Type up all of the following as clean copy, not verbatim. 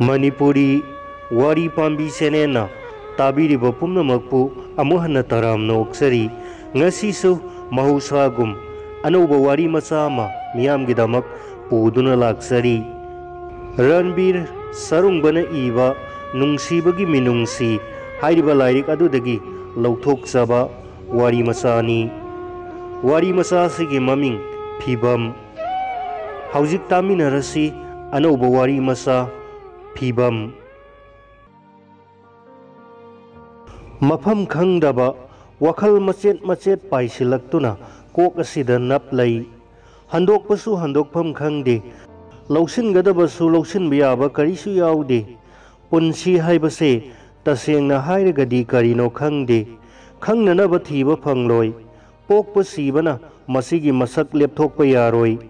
Manipuri Wari Pambi Senena Tabiri Bapumnamakpu Amuhana Taram Noksari Ngasisu Mahusagum Anuba Wari Masama Miam Gidamak Puduna Laksari Ranbir Sarungbana Iva Nungsibagi Minungsi Haidiba Lairik Adudagi Lautok Saba Wari Masani Wari Masasigi Maming Pibam Haujik Taminarasi Anuba Wari Masa Pibam Mafam Kangdaba Wakal Macet Macet Paisilaktuna Kok Asida Nap Lay Handok Pasu Handok Pam Kangde Lausin Gadabasu Lausin Biaba Karisu Yaude Punsi Haibase Taseng na Hairagadi Karino Kangde Kangna Nabatiba Pangloi Pok Pasibana Masigi Masak Leptok Payaroi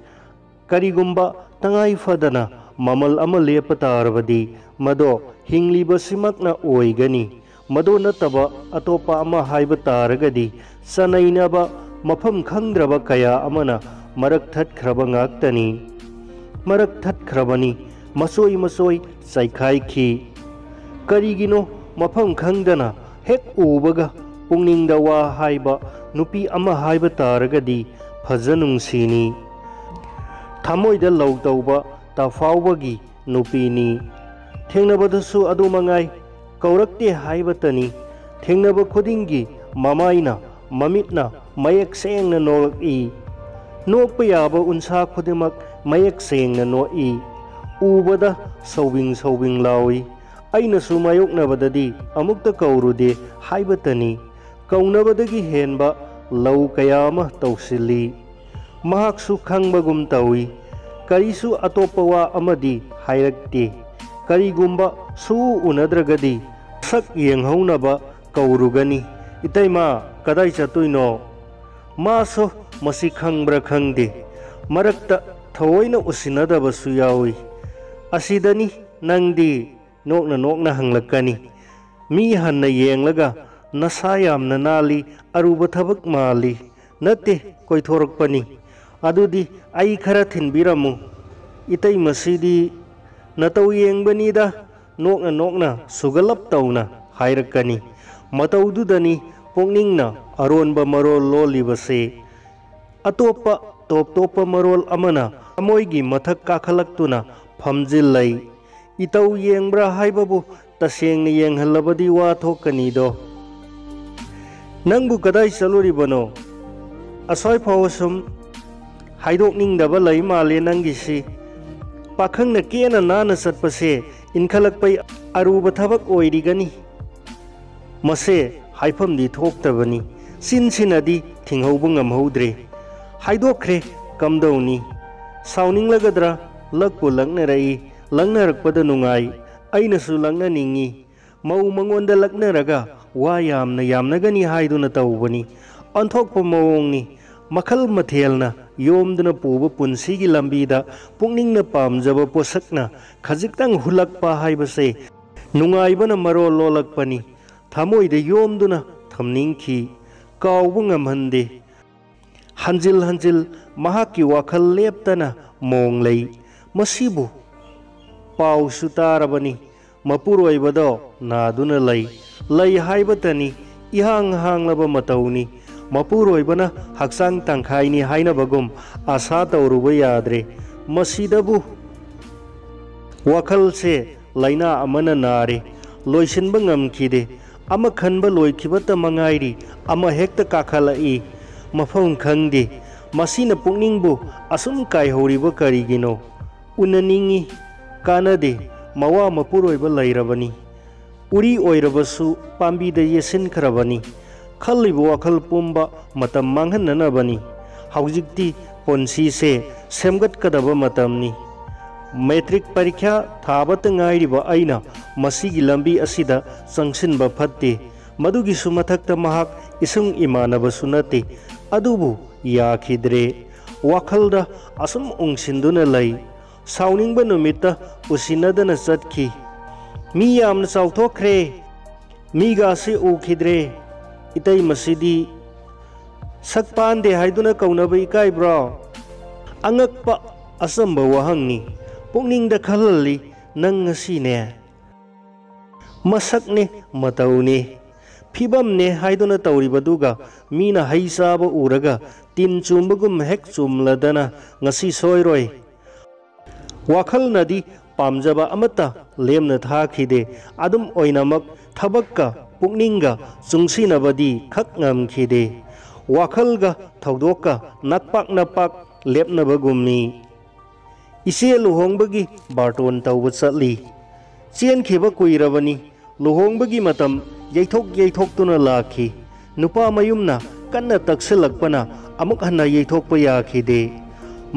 Karigumba Tangai Fadana Mamal Amale Patarvadi Mado Hingliba Simakna Oigani Mado Nataba Atopa Ama Haibataragadi Sanainaba Mapam Kandraba Kaya Amana Marak Tat Krabangaktani Marak Tat Krabani Masoi Masoi Saikai Ki Karigino Mapam Kangdana Hek Ubaga Pungning Dawa Haiba Nupi Ama Haibataragadi Pazanung Sini Tamoida Lautauba Tafawagi Nupini Tengnabadasu Adumangai Kaurakte Haibatani Tengnaba Kodingi Mamaina Mamitna Mayak Seng na Nolak I Nokpayaba Unsa Kodimak Mayak Seng na No I Ubada Sawing Lawi Aina Sumayok Nabadadi Amukta Kaurude Haibatani Kaunabadagi Henba Lau Kayama Tausili Mahaksu Kangbagum Tawi Karisu Atopawa Amadi Hairakti Karigumba Su Unadragadi Sak Yenghonaba Kaurugani Itaima Kadai Chatuino Maso Masikangbra Kangde Marakta Tawaina Usinadaba Suyawi Asidani Nangdi Nokna Hanglakani Mi Hanna Yenglaga Nasayam Nanali Aruba Tabak Mali Nate Koitorakpani Adudi Ai Karatin Biramu Itai Masidi Natau Yengbανida Nokna Sugalap Tauna Hairakani Mataududani Pongningna Aronba Marol Lolibase Atopa Topa Marol Amana Amoigi Matak Kakalaktuna Pamzilai Itau Yengbra Haibabu Taseng Yenghalabadi Watokanido Nangbu Kadai Saluribano Asoi Pawasum Haidok Ningdaba Lai Male Nangisi Pakang na Kiana Nana Satpase Inkhalakpai Aruba Tabak Oirigani Mase Haipam di Toktabani Sinadi Tinghobungam Hodre Haidokre Kamdoni Sauning Lagadra Lakpo Langnarai Langnarakpada Nungai Ainasu Langna Ningi Mau Mangonda Laknaraga Wayam na Yamnagani Haiduna Taubani Antokpa Mawongni Makal Mathelna Yomdana Puba Punsigi Lambida Pungning na Pamjaba Posakna Kaziktang Hulakpa Haibase Nungaibana Maro Lolakpani Tamoy de Yomduna Tamningki Kaubungamhande Hanjil Mahaki Wakal Leptana Monglay Masibu Pau Sutarabani Mapuroi Bado Naduna Lay Haibatani Ihang Hanglaba Matauni Mapuroi Bana Haksang Tangkaini Haina Bagum Asata Uruba Yadre Masidabu Wakal se Laina Amana Nare Loisin Bangam Kide Ama Kanba Loikibata Mangairi Ama Hekta Kakalai Mafong Kangde Masina Puningbu Asum Kai Horiba Karigino Unaningi Kanade Mawa Mapuroi Balairabani Uri Oirabasu Pambi de Yesin Karabani Khalibu Wakal Pumba Matam Manghananabani Haujikti Ponsi se Semgat Kadaba Matamni Metric Parikya Thabata Ngairiba Aina Masigi Lambi Asida Sangsinba Phatte Madugi Sumathakta Mahak Isung Imanaba Sunate Adubu Yakhidre Wakhalda Asum Ungsinduna Lai Sauningba Numita Usinadana Satki Mi Yamna Sauthokre Miga se Ukhidre Itai Masidi Sakpande Haiduna Kaunaba Ikaibra Angakpa Asamba Wahangni Pungning da Khalali nang ngasine masakne mataune फिबमने हाइदुना तौरिबदुगा Meena हई चाब उरगा तीन चुम्बगुम हेक चुमलदना ngasi सोइरोय वाखल नदी पामजबा अमता Lemna थाखिदे अदुम ओइनामक थबक्का पुकनिंगा चुंगसिनबदी खक ngamखिदे वाखलगा थौदोक्का नकपाक नपाक लेपनबगुमनी इसे लुहोंगबगी बार्टोन तौब चटली चेनखिबा कुइरबनी लुहोंगबगी मतम यैथोक्तुना lucky नुपा मयुमना कन्ना तक्सलकपना अमुक हन्ना यैथोक्प याखिदे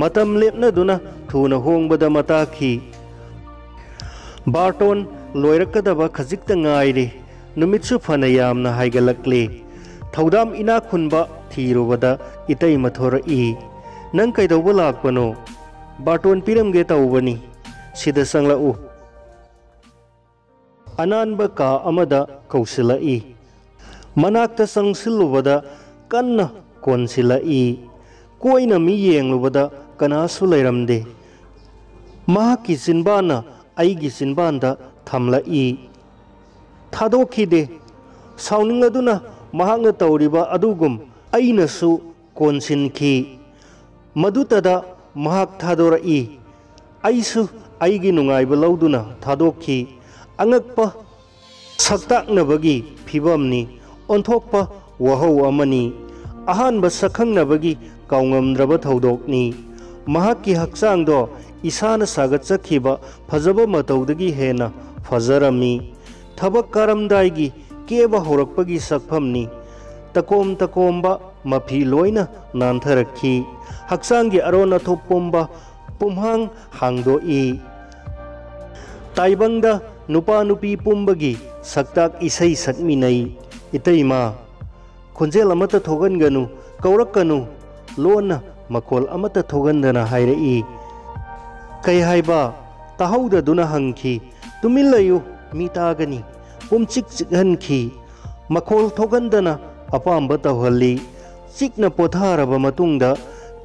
मतम लेपनदुना थुना होंगबदा मताखी बार्टोन लोइरकदबा खजिकता ngaire नुमित्सु फना यामना हाइगलकले थौदाम इना खुनबा थीरुबदा इतै मथोरई नंग कैदौबा लाकपनो बार्टोन पिरमगे तौबनी सिदा संगलाउ अनानब का अमदा कौसिलाई मनाक्ता संगसिलुबदा कन्ना कोनसिलाई कोइना मी येंगलुबदा कनासु लैरमदे महाकी सिनबाना आइगी सिनबानदा थमलाई थादोखिदे साउनिंगदुना महांगना तौरिबा अदुगुम आइनसु कोनसिनखी मदुतदा महाक थादोरई आइसु आइगी नुंगाइबा लौदुना थादोखी अंगक्पा सक्ताकनबगी फिबमनी ओंथोकपा वहौ अमनी अहानबा सखंगनबगी काउंगमद्रबा थौदोकनी महाकी हक्चांगदो इसाना सागतचखिबा फजबा मतौदगी हेना फजरमी थबक करमदाइगी केबा होरकपगी सकफमनी तकोम तकोमबा मफी लोइना नानथरखी हक्चांगी अरोन अथोपोंबा पुमहांग हांगदोई ताइबंगदा नुपा नुपी पुंबगी सक्ताक इसई सकमिनई इतैमा खुंजेल अमत थोगनगनु कौरकनु लोना मकोल अमत थोगनदना हाइरई कै हाइबा ताहौददुना हंखी तुमिलयु मीतागनी पुमचिक चिकहनखी मकोल थोगनदना अपांब तौहल्ली चिकना पोथारबा मतुंगदा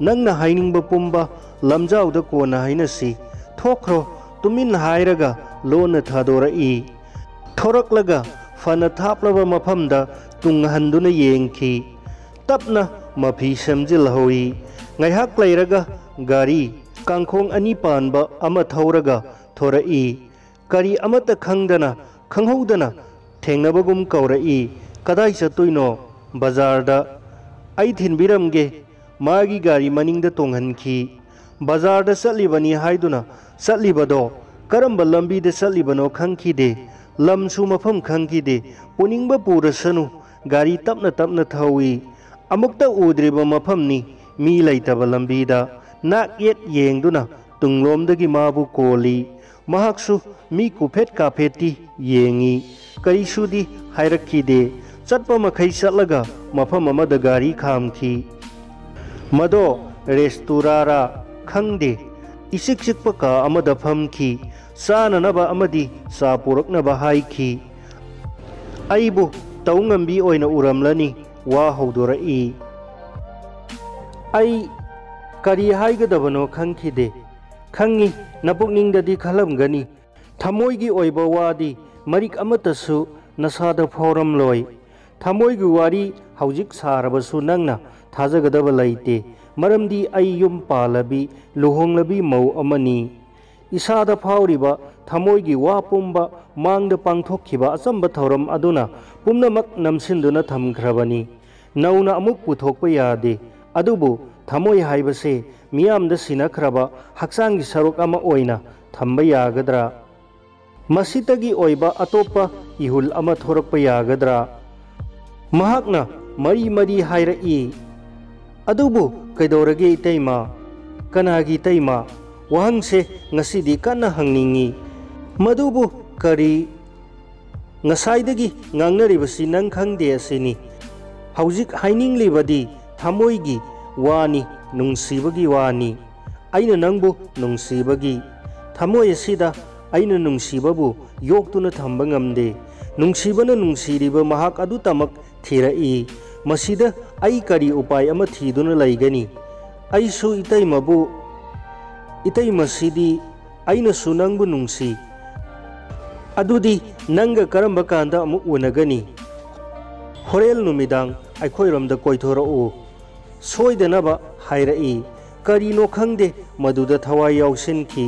नंगना हाइनिंगबा पुंबा लमजाउदा कोना हाइनसी थोखरो तुमिन हाइरगा लोन थादोरई थोरकलगा फना थापलबा मफमदा तुंगहंदुना येंखी तपना मफी समजिलहोई ngaihak leiraga gari kangkhong ani panba ama thorega thorai kari amata khangdana khanghoudana thengnabagum kaurai kadai chatuino bazar da ai thinbiramge magi gari maningda tonghanki bazar da salibani haiduna salibado karamba lambi da salibano khangkhide lamsu mafam khangkhide puningba purasanu gari tapna tapna thawi amukta udriba mafamni मी लैतब लंबीदा नाक येत येंगदुना तुंगलोमदगी माबु कोली महाक्सु मी कुफेट काफेटी येंगी करीसुदी हाइरखीदे चटप मखै चटलगा मफम अमद गारी खामखी मदो रेस्टुरारा खंगदे इसिक सिकप का अमद फमखी चाननबा अमदी चा पुरकनबा हाइखी आइबु तौंगंबी ओइना उरमलनी वा हौदोरई आई करी हाइगदबनो खंखिदे खंगी नपुकनिंगददी खलमगनी थमोइगी ओइबा वादी Marik अमतसु नसादा forum लोय थमोइगी वारी हौजिक सारबसु नंगना थाजगदब लैते मरमदी आई युम पालबी लुहोंगलबी मौ अमनी इसादा फावरिबा थमोइगी वा पुंबा मांगद पांगथोखिबा अचंबा थौरम अदुना पुमनमक नमसिंदुना थमख्रबनी नौना अमुक पुथोकपा यादे अदुबु थमोय हाइबसे मियामद सिनख्रबा हक्चांगी सरुक अमा ओइना थंबा यागद्रा मसितगी ओइबा अतोपा इहुल अमा थोरकपा यागद्रा महाकना मरी मरी हाइरई अदुबु कैदौरगे इतैमा कनागी इतैमा वहंगसे ngasiदी कन्ना हंगनिंगी मदुबु करी ngसाइदगी ngangnaribasi nang khangde asini हौजिक हाइनिंगलिबदी थमोइगी वानी नुंसीबगी वानी आइना नंगबु नुंसीबगी थमोय असिदा आइना नुंसीबबु योक्तुना थंबा ngamde नुंसीबना नुंसीरिबा महाक अदु तमक थिरई मसिदा आई करी उपाय अमा थीदुना लैगनी आइसु इतैमबु इतैमसिदी आइना सुनंगबु नुंसी अदुदी नंग करंब कांदा अमुक उनगनी होरेल नुमिदांग अखोइरोमद कोइथोरउ सोइदनबा हाइरई करीनो खंगदे मदुद थवाई याउसिनखी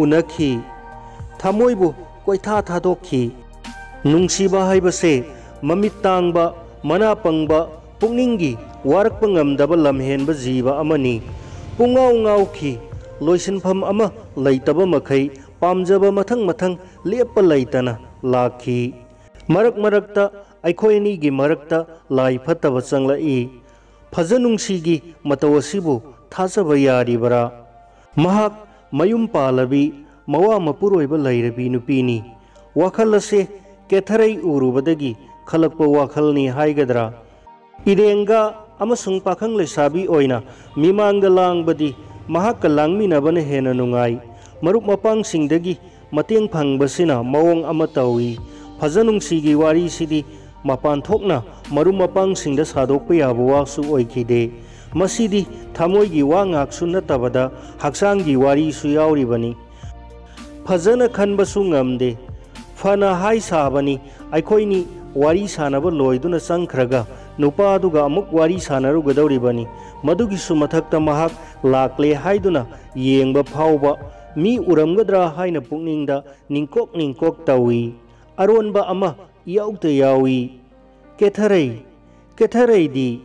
उनखी थमोइबु कोइथा थादोखी नुंसीबा हाइबसे ममित तांगबा मना पंगबा पुंगनिंगी वारकप ngamdaba lamhenba jiba amani pungau ngauki loisinpham ama leitaba makhai pamjaba mathang mathang lepa leitana lakhi marak marakta aikhoi ni gi marakta lai phataba changlai phajanungsi gi matawasibu thasaba yari bara mahak mayum palabi mawa mapuroiba lairabi nupini wakhalase ketharai urubadagi khalakpa wakhalni haigadra irenga amasung pakhang lesabi oina mimangda langbadi mahakka langminabana hena nungai marup mapang singdagi mateng phangbasina mawong ama tawi phajanungsigi wari sidi mapan thokna marup mapang singda sadokpa yaba wasu oikhide masidi thamoigi wa ngaksu natabada haksangi wari su yauribani phajana khanbasu ngamde fana hai sabani aikhoini wari sanaba loiduna sangkhraga nupa aduga amuk wari sanarugadoribani madugi sumathakta mahak lakle haiduna yengba phauba mi uramgadra haina pukningda ningkok tawi aronba ama yaukta yawi ketharai di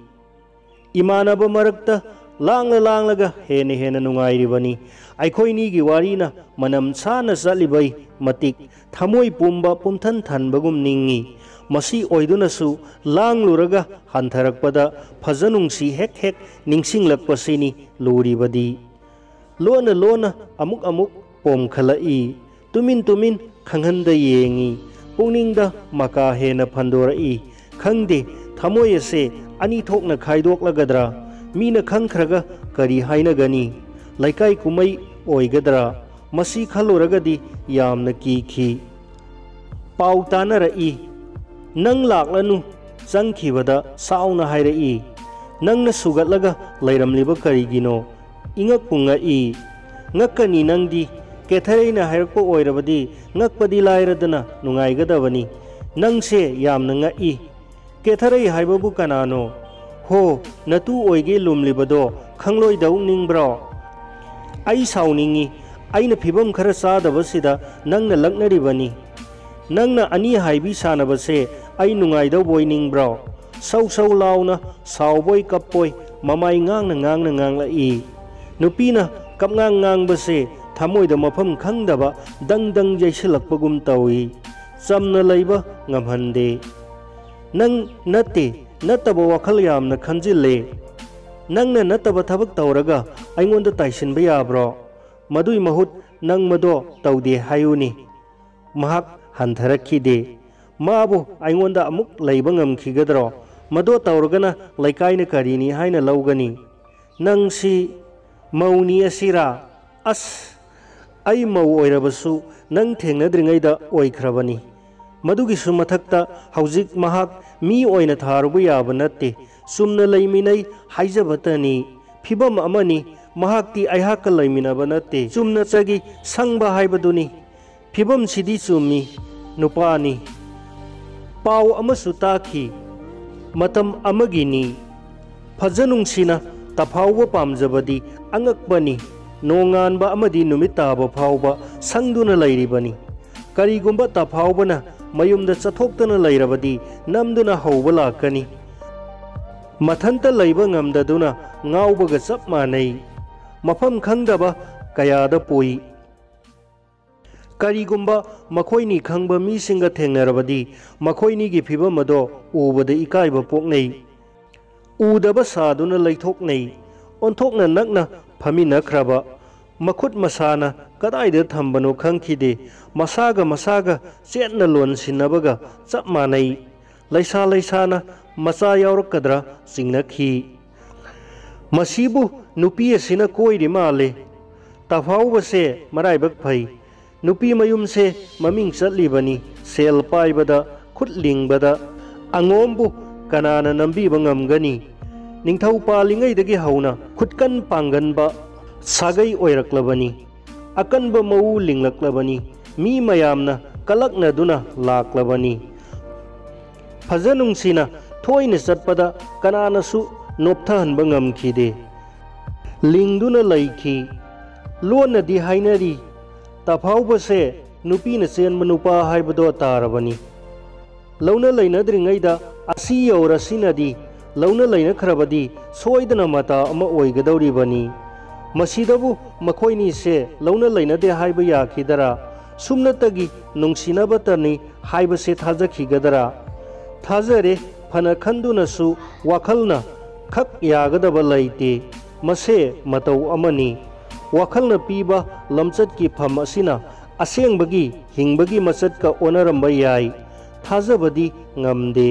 imanaba marakta langlaga hena nungairibani aikhoini gi warina manam sana zalibai matik thamoi pumba pumthan thanbagum ningi masi oiduna su langluraga hantharakpada phajanungsi hek ningsinglakpasini luribadi lona amuk pomkhalai tumin khanghanda yengi pungningda maka hena phandorai khangde thamoi ase ani thokna khaidoklagadra mina khangkhraga kari hainagani laikai kumai oigadra masi khaluragadi yamna ki pau tanarai nang laklanu changkhibada sauna hairei nangna sugatlaga lairamliba karigino ingakpunga ngakani nangdi kethareina hairko oirabadi ngakpadi lairadana nungaigadabani nangse yamna ngai ketharei haibabu kanano ho natu oige lumlibado khangloi dau ningbro ai sauningi aina phibam khara sadabasida nangna laknaribani nangna ani haibi sanabase ai nungai dau boy ningbro sau launa sauboi kapoi mamai ngangla nupina kapngang base thamoida mafam khangdaba dang jaisilakpagum tawi chamna leiba ngamhande nang nataba wakhal yamna khanjille nangna nataba thabak tawraga aingonda taisinba yabro madui mahut nang mado tawde hayuni mahak hantharakide mabu aingonda amuk leiba ngamkhigadro mado tawragana laikaina karini haina laugani nangsi mauni asira as ai mau oirabasu nang thengnadringaida oikhrabani madugi sumathakta haujik mahak mi oina tharubu yaba natte sumna leiminai haijabatani phibam amani mahakti aihakka leiminaba natte sumna chagi sangba haibaduni phibam sidi chummi nupani pau amasu taki matam amagini phajanungsina tafauba pamjabadi angakbani nonganba amadi numitaba phauba sangduna lairibani karigumba tafaubana mayumda chathoktana lairabadi namduna hauba lakani mathanta laiba ngamdaduna ngaubaga chap manai mafam khangdaba kayada poi karigumba makhoini khangba mi singa thengnarabadi makhoini gi phibam ado ubada ikaiba poknei udaba saduna leithoknei onthokna nakna phaminakhraba makhut masana kadaida thambano khangkhide masaga chetna lon sinabaga chap manai laisana macha yaurakadra singnakhi masibu nupi asina koiri male tafaubase maraibak phai nupi mayumse maming chatlibani sel paibada khutlingbada angombu kanana nambiba ngamgani ningthau palingaidagi hauna khutkan panganba sagai oiraklabani akanba mau linglaklavani mi mayamna कलकनदुना लाक्लबनी फजनुंगसिना थोइने चटपदा कनानासु नोप्थहनबा ngamखिदे लिंगदुना लैखि लोनदी हाइनरी तफाउबसे नुपीना चेनबा नुपा हाइबदो तारबनी लौना लैनद्रिङैदा असि यौरसिनदी लौना लैनख्रबदी सोइदना मता अमा ओइगदौरिबनी मसीदबु मखोइनीसे लौना लैनदे हाइबा याखिदरा सुमनतगी नुंसिनबतनी हाइबसे थाजखिगदरा थाजरे फना खंदुनसु वाखलना खक यागदबा लैते मसे मतौ अमनी वाखलना पीबा लमचत की फम असिना असेंबगी हिंबगी मचत का ओनरंबा याई थाजबदी ngamde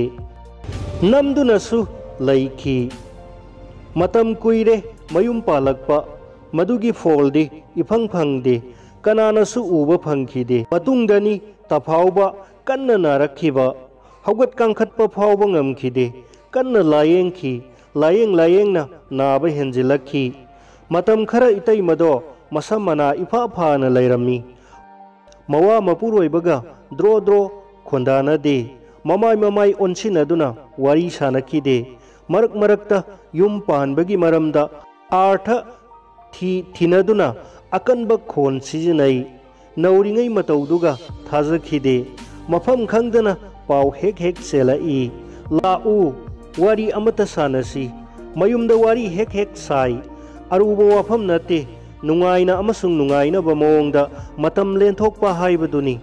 namdunasu लैखी मतम कुइरे मयुम पालकपा मदुगी फोल्दे इफंग फंगदे कनानासु उबा फंगखिदे मतुंगदनी तफाउबा कन्ना नारखिबा हौगत कांखतपा फाउबा ngamखिदे कन्ना लायेंखि लायेंना नाबा हेंजिलखि मतम खरा इतै मदो मसम मना इफा फाना लैरम्मी मवा मपुरोइबगा द्रो द्रो खोंदानदे ममाई ओनसिनदुना वारी सानखिदे मरक मरकता युम पानबगी मरमदा आर्थ थिनदुना अकनब खोन सिजनै नौरिङै मतौदुगा थाजखिदे मफम खंगदना पाउ हेक हेक सेलाई लाउ वारी अमता सानसी मयुमदा वारी हेक हेक साई अरुबा वाफम नते नुंगाइना अमसुंग नुंगाइनबा मओंगदा मतम लेंथोकपा हाइबदुनी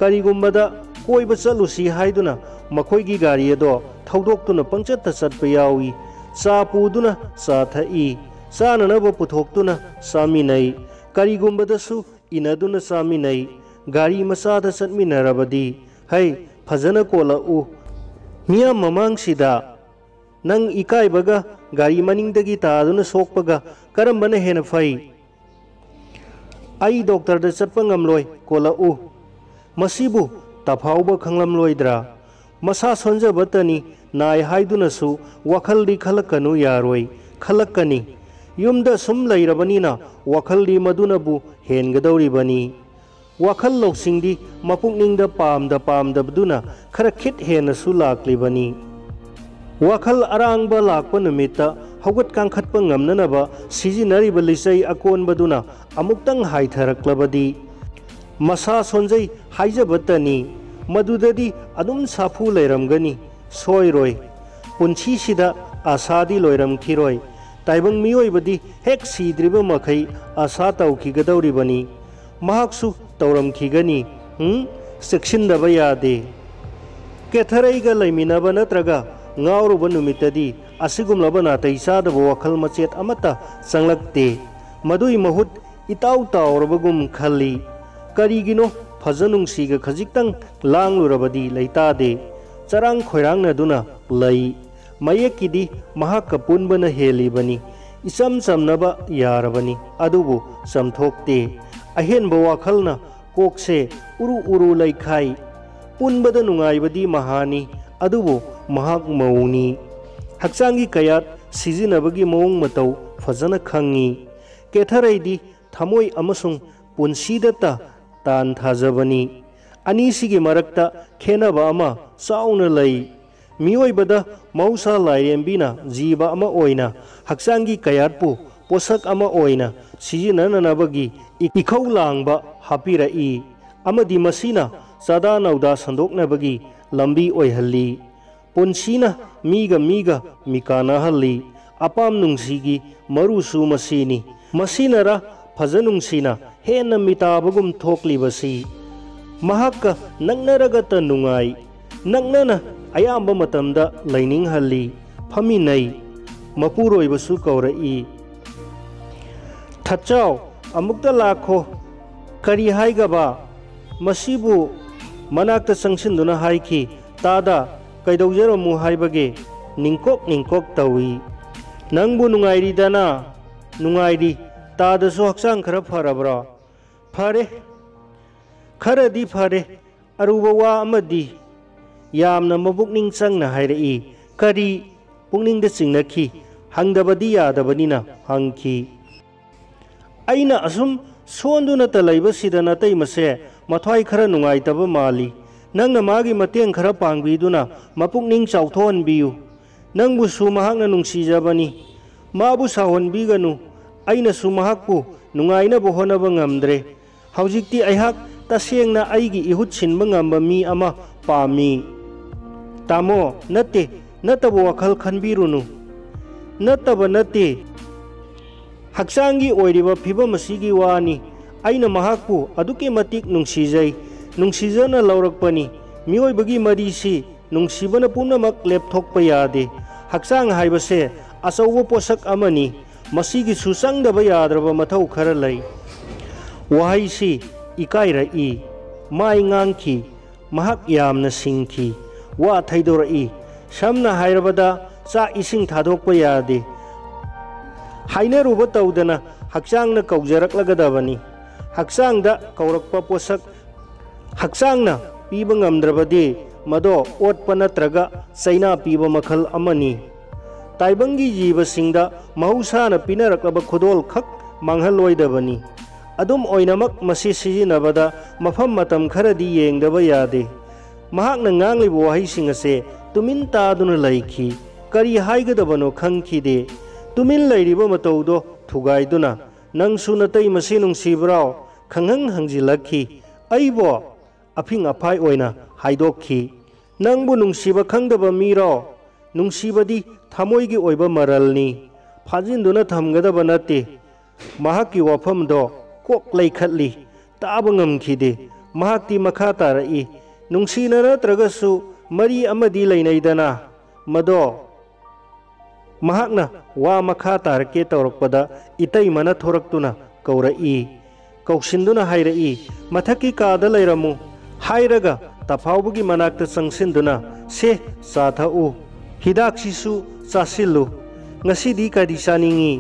करिगुंबदा कोइबा चलुसी हाइदुना मखोइगी गाड़ी अदो थौदोक्तुना पंचत्ता चटपा यावी चा पुदुना चा थई चाननबा पुथोक्तुना चामिनै करिगुंबदसु इनदुना चामिनै गाड़ी मचादा चटमिनरबदी है फजना कोलाउ मिया ममांगसिदा नंग इकाइबगा गाड़ी मनिंगदगी तादुना सोकपगा करमबना हेना फै आई डॉक्टर दा चटपा ngamloi कोलाउ मसिबु तफाउबा खंगलमलोइद्रा मसा सोंजबतनी नाय हाइदुनसु वखलदी खलकनु यारोय खलकनी युमदा सुम लैरबनीना वखलदी मदुनबु हेनगदौरिबनी वखल लौसिंगदी मपुकनिंगदा पामदबदुना खरा खित हेनसु लाक्लिबनी वखल अरांगबा लाकपा नुमित्ता हौगत कांखतपा ngamnanaba सिजिनरिबा लिसै अकोनबदुना अमुक्तंग हाइथरक्लबदी मसा सोंजै हाइजबतनी मदुददी अदुम साफु लैरमगनी सोइरोय पुंछीसिदा आसादी लोइरमखिरोय ताइबंग मियोइबदी हेक सीद्रिबा मखै आसा तौखिगदौरिबनी महाक्सु तौरमखिगनी सेक्सिनदबा यादे केथरैगा लैमिनबा नत्रगा ngauruba numitadi asigumlaba natai sadaba wakhal machet amata changlakte madui mahut itau taurabagum khalli karigino fajanungsiga khajiktang langlurabadi leitade charang khoirangna duna lei mayekidi mahakka punbana helibani isam samnaba yarabani adubu samthokte ahenba wakhalna kokse uru laikhai punbada nungaibadi mahani adubu mahak mauni hakchangi kayat sizinabagi mawong matau fajana khangi kethareidi thamoi amasung punsidata tan thajabani anisigi marakta khenaba ama sauna lai miyoibada mausa lairembina jiba ama oina hakchangi kayatpu posak ama oina sizinanabagi ikhau langba hapirai amadi masina sada nauda sandoknabagi lambi oihalli पुंसीना मीगा मिकाना हल्ली अपाम नुंसीगी मरुसु मसीनी मसीनरा फजनुंसीना हेन मिताबगुम थोकलीबसी महाक्का नंगनरगत नुंगाई नंगनना अयाम्ब मतमदा Lanning हल्ली फमिनै मपुरोइबसु कौरई थचाव अमुक्ता लाखो करी हाइगबा मसीबु मनाक्ता संसिंदुना हाइखी S कैदौजरमु हाइबगे निंकोक Tawi नंगबु नुंगाइरिदना नुंगाइरि तादसु हक्सांग खरा फरब्रा फरे खरदी फरे Aruba वा अमदी यामना मबुकनिंग चंगना हाइरई करी पुकनिंग द चिंगनखी हंगदबदी यादबनिना हंगखी अइना असुम सोंदुनता लैबसिदा नतैमसे मथ्वाई खरा नुंगाइतबा माली नंगना मागी मतेंग खरा पांगबीदुना मपुकनिंग चाउथोहनबियु नंगबुसु महाकना नुंसीजबनी माबु साहोनबीगनु अइनसु महाकपु नुंगाइनबा होनबा ngamdre हौजिक्ति अइहाक तसेंगना अइगी इहुत सिनबा ngamba मी अमा पामी तामो नते नतबा वखल खनबीरुनु नतबा नते हक्सांगी ओइरिबा फिबम असिगी वानी अइना महाकपु अदुके मतिक नुंसीजै नुंसीजना लौरकपनी मियोइबगी मरीसी नुंसीबना पुनमक लेपथोकपा यादे हक्सांग हाइबसे अचौबा पोषक अमनी मसीगी सुसंगदबा याद्रबा मथौ खरा लै वहाइसी इकाइरई माइ nganखी महाक यामना सिंखी वा थैदोरई समना हाइरबदा चा इसिंग थादोकपा यादे हाइनरुबा तौदना हक्सांगना कौजरकलगदबनी हक्सांगदा कौरकपा पोषक हक्सांगना पीबा ngamद्रबदि मदो ओटपा नत्रगा चैना पीबा मखल अमनी ताइबंगी जीवसिंगदा महौसाना पिनरकलबा खुदोल खक मांगहलोइदबनी अदुम ओइनमक मसी सिजिनबदा मफम मतम खरदी येंगदबा यादे महाकना ngangliba wahaising ase तुमिन तादुना लैखी करी हाइगदबनो खंखिदे तुमिन लैरिबा मतौदो थुगाइदुना नंगसु नतै मसी नुंसीब्राव खंहंग हंजिलखी अइबो अफिंग अफाइ ओइना हाइदोखी नंगबु नुंसीबा खंगदबा मीरो नुंसीबदी थमोइगी ओइबा मरलनी फाजिनदुना थमगदबा नते महाकी वाफमदो कोक लैखतली ताबा ngamखिदे महाक्ति मखा तारई नुंसीना नत्रगसु मरी अमदी लैनैदना मदो महाकना वा मखा तारके तौरकपदा इतैमना थोरक्तुना कौरई कौसिंदुना हाइरई मथकी कादा लैरमु हाइरगा तफाउबगी मनाक्ता चंगसिंदुना से चाथाउ हिदाकसिसु चासिल्लु ngasiदी kadi chaningi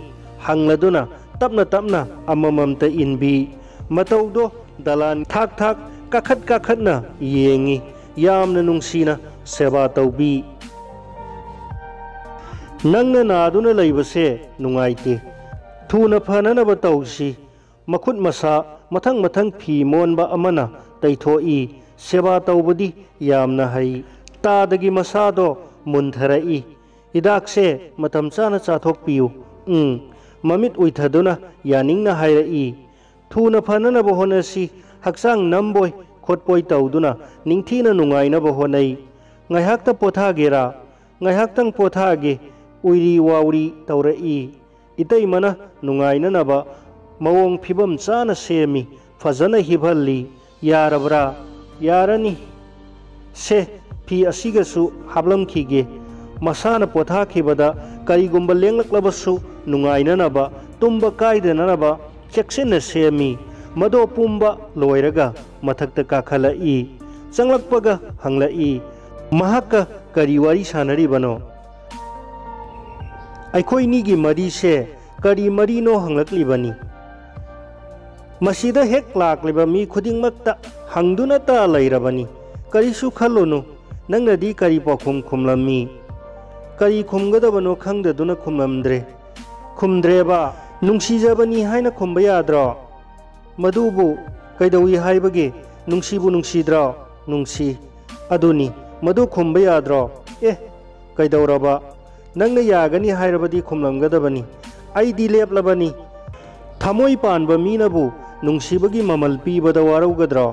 hangladuna tapna tapna amamamta inbi mataudo dalan thak thak kakhat na yengi yamna nungsina seba taubi nangna naduna laibase nungaite thuna phanana batausi makhut masa mathang mathang phi monba amana taithoi seba taubadi yamna hai tadagi masado muntharai हिदाकसे मतम चाना चाथोकपियु ममित उइथदुना यानिंगना हाइरई थुना फननबा होनसी हक्सांग नम्बोय खोटपोय तौदुना निंगथीना नुंगाइनबा होनै ngaihakta पोथागेरा ngaihaktang पोथागे उइरी वाउरी तौरई इतै मना नुंगाइननबा मवोंग फिबम चाना semi फजना हिभल्ली यारबरा यारनी से फी असिगसु हाबलमखिगे मसाना पोथाखिबदा करिगुंबा लेंगलक्लबसु नुंगाइननबा तुम्बा काइदननबा चेक्सिन semi मदो पुंबा लोइरगा मथक्ता काखलई चंगलक्पगा हंगलई महाका करी वारी सानरिबनो अखोइनीगी मरी से करी मरीनो हंगलक्लिबनी मसीदा हेक लाक्लिबा मी खुदिंगमक्ता हंगदुनता लैरबनी करिसु खल्लोनु नंगनदी करी पखुम खुमलमी करी खुमगदबनो खंगदुना खुमलमद्रे खुमद्रेबा नुंसीजबनी हाइना खुमबा याद्रो मदुबु कैदौई हाइबगे नुंसीबु नुंसीद्रो नुंसी अदुनी मदु खुमबा याद्रो ए कैदौरबा नंगना यागनी हाइरबदी खुमलमगदबनी आइदी लेपलबनी थमोई पानबा मीनबु नुंसीबगी ममल पीबदा वारौगद्रो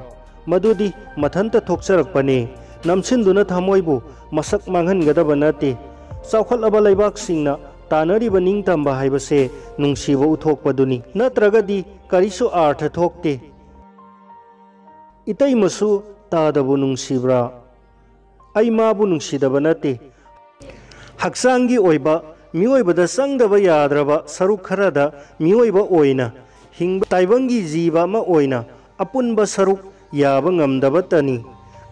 मदुदी मथंता थोक्चरकपने नमसिंदुना थमोइबु मसक मांगहनगदबा नते चौखलबा लैबाकसिंगना तानरिबा निंगतंबा हाइबसे नुंसीबा उथोकपदुनी नत्रगदी करिसु अर्थ थोकते इतैमसु तादबु नुंसीब्रा अइ माबु नुंसीदबा नते हक्सांगी ओइबा मिओइबदा संगदबा याद्रबा सरुक खरदा मिओइबा ओइना हिंग ताइबंगी जीवा मा ओइना अपुनबा सरुक याबा ngamdabatani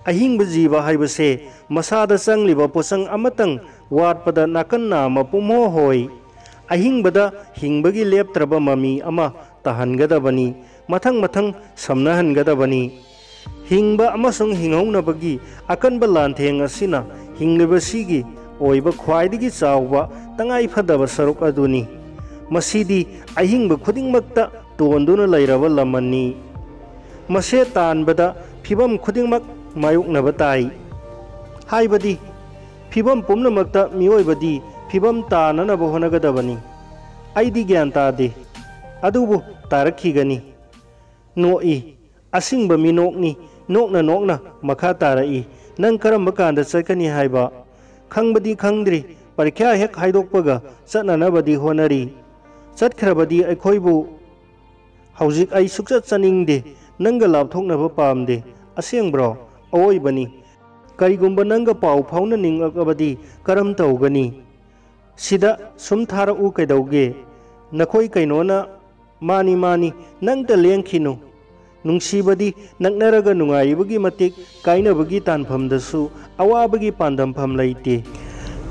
अहिंग जीवा हाइबसे मसादा चंगलिबा पोसंग अमतंग वाटपदा नाकन्ना मपुमो होय अहिंगबदा हिंगबगी लेपत्रबा ममी अमा तहनगदबनी मथंग मथंग समनहनगदबनी हिंगबा अमसंग हिंगौनबगी अकनबा लांथेंग असिना हिंगलिबसिगी ओइबा ख्वाइदगी चावबा तंगाई फदबा सरुक अदुनी मसीदी अहिंग खुदिंगमक्ता तोंदुना लैरबा लमनी मसे तानबदा फिबम खुदिंगमक मायुकनबा ताई हाइबदी फिबम पुमनमक्ता मियोइबदी फिबम ताननबा होनगदबनी आइदी ज्ञान तादे अदुबु तारखिगनी नोई असिंगबा मिनोकनी नोकना नोकना मखा तारई नंग करम कांदा चकनी हाइबा खंगबदी खंगद्री परीक्षा हेक हाइदोकपगा चटननबदी होनरी चटखरबदी अखोइबु हौजिक आई सुकचत चनिंगदे नंगा लापथोकनबा पामदे असेंब्रो अवोइबनी करिगुंबा नंगा पाउ फाउना निंगकबदी करम तौगनी सिदा सुम थारउ कैदौगे नखोई कैनोना मानी मानी नंगत लेंखिनु नुंसीबदी नकनरगा नुंगाइबगी मतिक काइनबगी तानफमदसु अवाबगी पांदमफम लैते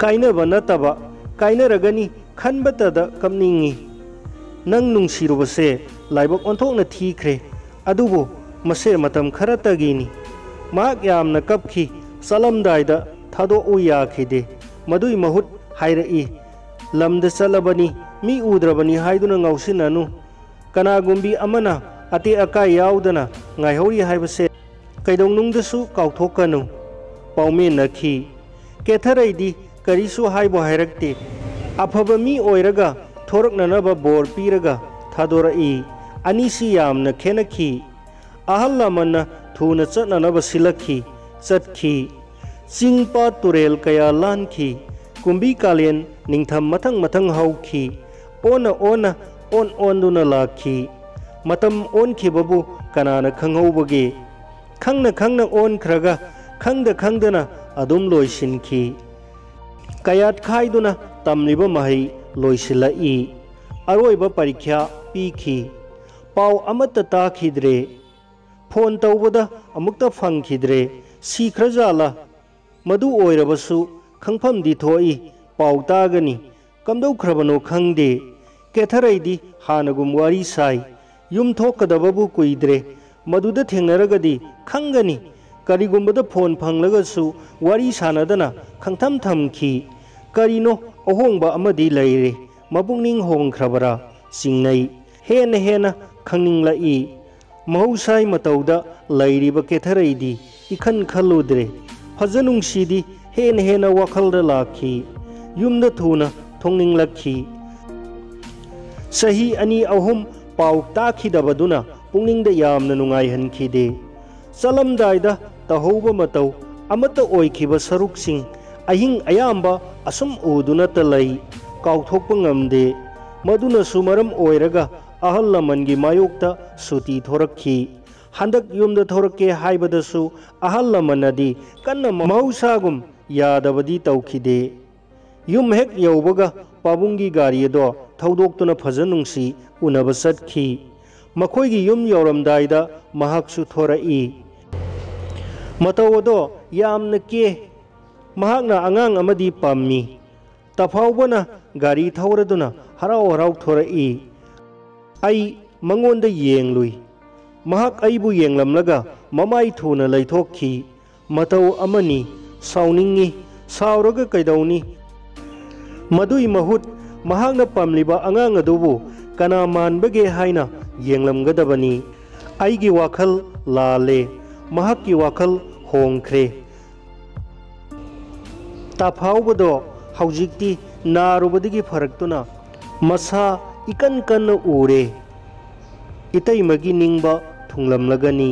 काइनबा नतबा काइनरगनी खनबतदा कमनिंगी नंग नुंसीरुबसे लाइबक ओंथोकना थीख्रे अदुबो मसे मतम खरतगीनी माक यामना कपखी चलमदाइदा थादोउ याखिदे मदुई महुत हाइरई लमद चलबनी मी उद्रबनी हाइदुना ngausinanu कनागुंबी अमना अति अकाय याउदना ngaihori haibase kaidongnungdasu kauthokanu paume nakhi ketharaidi karisu haibo hairakte afaba mi oiraga thoraknanaba bor piraga thadorai anisi yamna khenakhi ahallamanna thuna chatnanaba silakhi chatkhi chingpa turel kaya lanki kumbi kalen ningtham mathang mathang hauki ona ona on onduna lakhi मतम ओनखिबबु कनाना खंगौबगे खंगना ओनख्रगा खंगदना अदुम लोइसिनखि कयात खाइदुना तमलिबा महै लोइसिलाई अरोइबा परीक्षा पीखि पाउ अमत ताखिद्रे phone तौबदा अमुक्ता फंखिद्रे सीख्रजाला मदु ओइरबसु खंगफमदि थोई पाउ तागनी कमदौख्रबनो खंगदे केथरैदि हानगुम वारी Sai yum थोकदबबु कुइद्रे मदुद थेंगरगदी खंगनी करिगुंबद phone फंगलगसु वारी सानदना खंगथम थमखी करिनो अहोंगबा अमदी लैरे मबुंगनिंग होंगख्रबरा सिंगनै हेन हेन खंगनिंगलाई महौसाई मतौदा लैरिब केथरैदी इखन खलुद्रे फजनुंगसीदी हेन हेन वखलद लाखी युमद थुना थोंगनिंगलखी सही अनि अहुम पाउ ताखिदबदुना पुंगनिंगदा यामना नुंगाइहनखिदे चलमदाइदा तहौबा मतौ अमता ओइखिबा सरुकसिंग अहिंग अयाम्बा असुम उदुना तलै काउथोकपा ngamde मदुना सुमरम ओइरगा अहल लमनगी मायोक्ता सुती थोरखी हंदक युमदा थोरके हाइबदसु अहल लमनदी कन्ना महौसागुम यादबदी तौखिदे युम हेक यौबगा पाबुंगी गारियदो थौदोक्तुना फजनुंसी उनबा चटखी मखोइगी युम यौरमदाइदा महाक्सु थोरई मतौदो यामना के महाकना अंगांग अमदी पामी तफाउबना गारी थौरदुना हराव हराव थोरई आई मंगोंदा येंगलुई महाक अइबु येंगलमलगा ममाई थुना लैथोखी मतौ अमनी साउनिंगी साउरगा कैदौनी मदुई महुत महाकना पामलिबा अंगांग अदुबु कना मानबगे हाइना येंगलमगदबनी आइगी वाखल लाले महाकी वाखल होंख्रे ताफाउबदो हौजिक्ति नारुबदगी फरक्तुना मसा इकन कन उरे इतैमगी निंगबा थुंगलमलगनी।